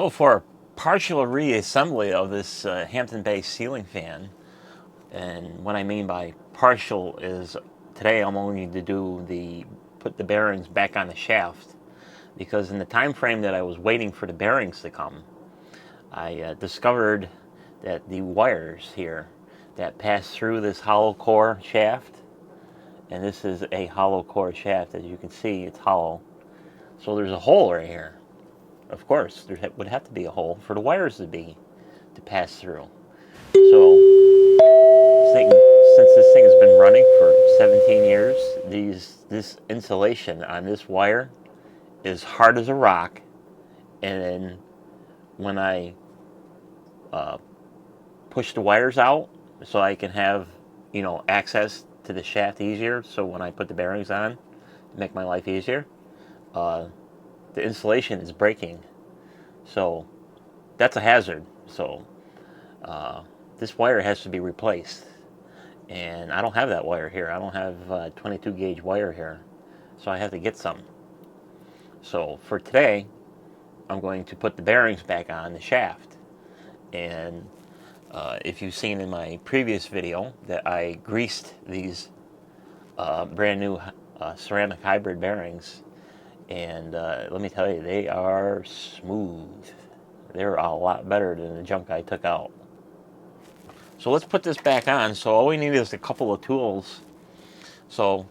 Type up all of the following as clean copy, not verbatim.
So for partial reassembly of this Hampton-based ceiling fan, and what I mean by partial is today I'm only going to do put the bearings back on the shaft, because in the time frame that I was waiting for the bearings to come, I discovered that the wires here that pass through this hollow core shaft, and this is a hollow core shaft, as you can see, it's hollow. So there's a hole right here. Of course, there would have to be a hole for the wires to pass through. So since this thing has been running for 17 years, this insulation on this wire is hard as a rock. And then when I push the wires out, so I can have access to the shaft easier, so when I put the bearings on, to make my life easier, the insulation is breaking. So that's a hazard. So this wire has to be replaced. And I don't have that wire here. I don't have 22 gauge wire here. So I have to get some. So for today, I'm going to put the bearings back on the shaft. And if you've seen in my previous video that I greased these brand new ceramic hybrid bearings, and let me tell you, they are smooth. They're a lot better than the junk I took out. So let's put this back on. So all we need is a couple of tools. So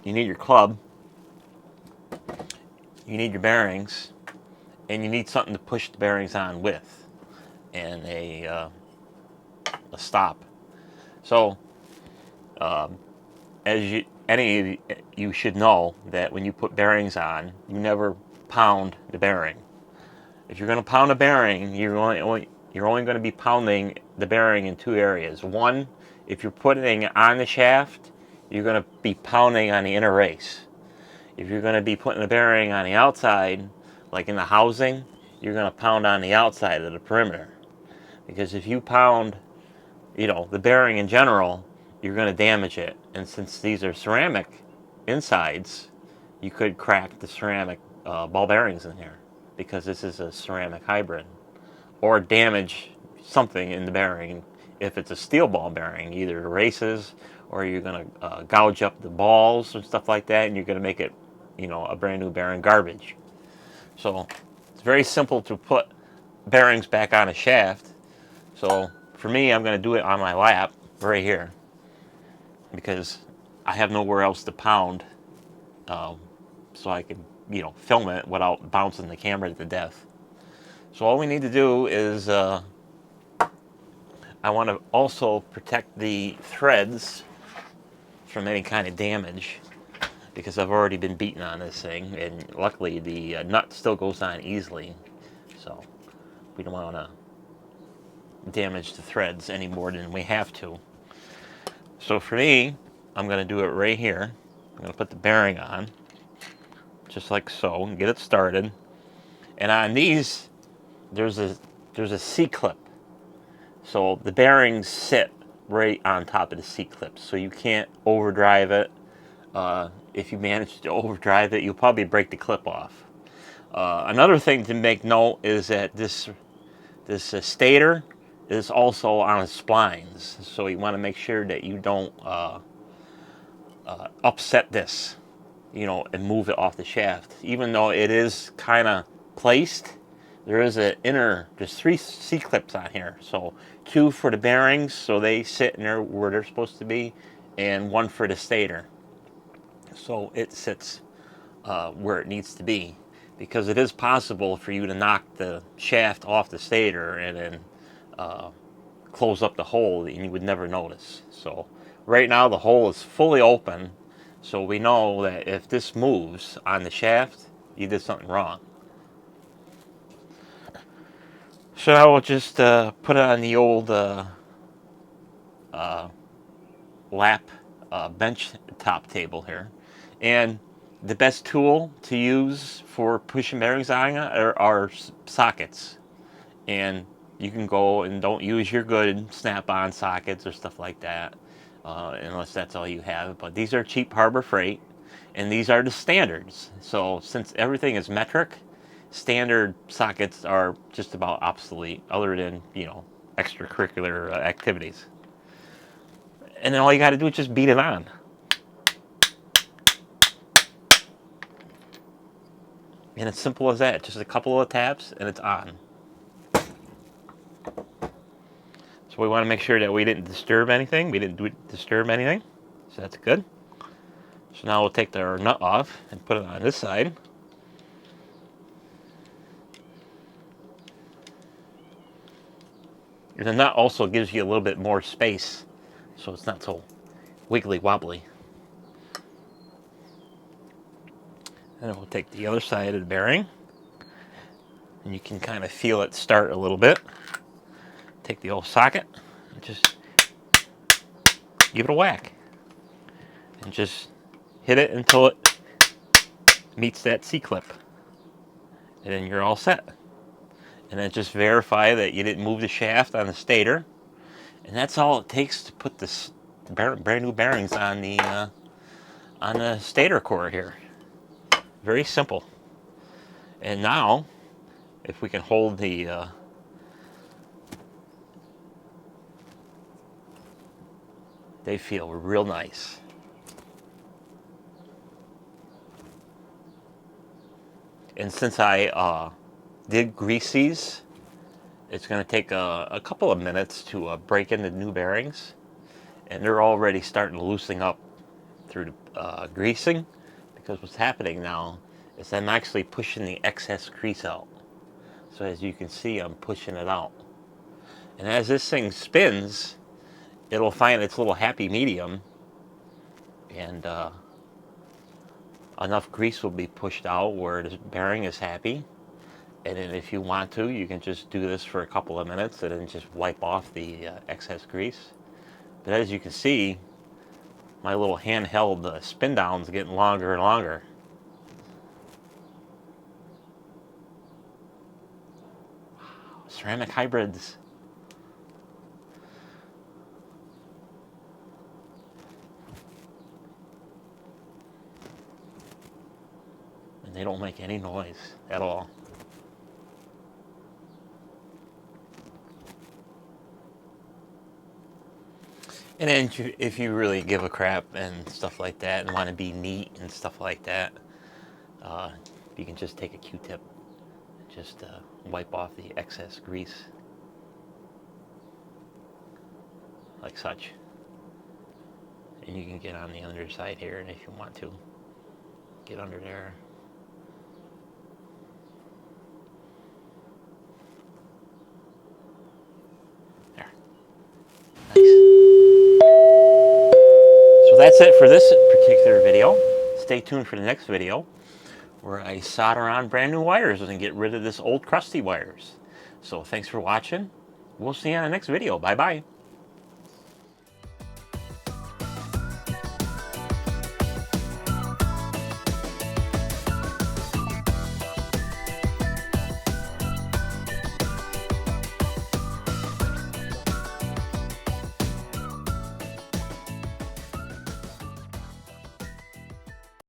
you need your club, you need your bearings, and you need something to push the bearings on with, and a stop. So any of you should know that when you put bearings on, you never pound the bearing. If you're going to pound a bearing, you're only going to be pounding the bearing in two areas. One, if you're putting it on the shaft, you're going to be pounding on the inner race. If you're going to be putting the bearing on the outside, like in the housing, you're going to pound on the outside of the perimeter. Because if you pound, the bearing in general, you're going to damage it. And since these are ceramic insides, you could crack the ceramic ball bearings in here, because this is a ceramic hybrid, or damage something in the bearing. If it's a steel ball bearing, either races, or you're going to gouge up the balls and stuff like that, and you're going to make it, a brand new bearing garbage. So it's very simple to put bearings back on a shaft. So for me, I'm going to do it on my lap right here, because I have nowhere else to pound, so I can film it without bouncing the camera to death. So all we need to do is I want to also protect the threads from any kind of damage, because I've already been beaten on this thing, and luckily the nut still goes on easily, so we don't want to damage the threads any more than we have to. So for me, I'm going to do it right here. I'm going to put the bearing on, just like so, and get it started. And on these, there's a C-clip. So the bearings sit right on top of the C-clip, so you can't overdrive it. If you manage to overdrive it, you'll probably break the clip off. Another thing to make note is that this stator is also on splines, so you want to make sure that you don't upset this, and move it off the shaft. Even though it is kind of placed, there's three C-clips on here. So two for the bearings, so they sit in there where they're supposed to be, and one for the stator, so it sits where it needs to be. Because it is possible for you to knock the shaft off the stator and then close up the hole, and you would never notice. So right now the hole is fully open, so we know that if this moves on the shaft, you did something wrong. So I will just put it on the old lap bench top table here. And the best tool to use for pushing bearings on are sockets. And you can go and don't use your good snap-on sockets or stuff like that, unless that's all you have. But these are cheap Harbor Freight, and these are the standards. So since everything is metric, standard sockets are just about obsolete, other than, you know, extracurricular activities. And then all you got to do is just beat it on. And it's simple as that. Just a couple of taps and it's on. So we want to make sure that we didn't disturb anything. We didn't disturb anything. So that's good. So now we'll take our nut off and put it on this side. And the nut also gives you a little bit more space, so it's not so wiggly wobbly. And then we'll take the other side of the bearing, and you can kind of feel it start a little bit. Take the old socket and just give it a whack. And just hit it until it meets that C-clip. And then you're all set. And then just verify that you didn't move the shaft on the stator. And that's all it takes to put this brand new bearings on the stator core here. Very simple. And now, if we can hold the they feel real nice. And since I did grease these, it's going to take a couple of minutes to break into new bearings. And they're already starting to loosen up through the greasing, because what's happening now is I'm actually pushing the excess grease out. So as you can see, I'm pushing it out. And as this thing spins, it'll find its little happy medium, and enough grease will be pushed out where the bearing is happy. And then if you want to, you can just do this for a couple of minutes and then just wipe off the excess grease. But as you can see, my little handheld spin down is getting longer and longer. Wow, ceramic hybrids. And they don't make any noise at all. And then if you really give a crap and stuff like that and want to be neat and stuff like that, you can just take a Q-tip and just wipe off the excess grease, like such. And you can get on the underside here, and if you want to, get under there. There. Nice. So that's it for this particular video. Stay tuned for the next video, where I solder on brand new wires and get rid of this old crusty wires. So thanks for watching. We'll see you on the next video. Bye bye.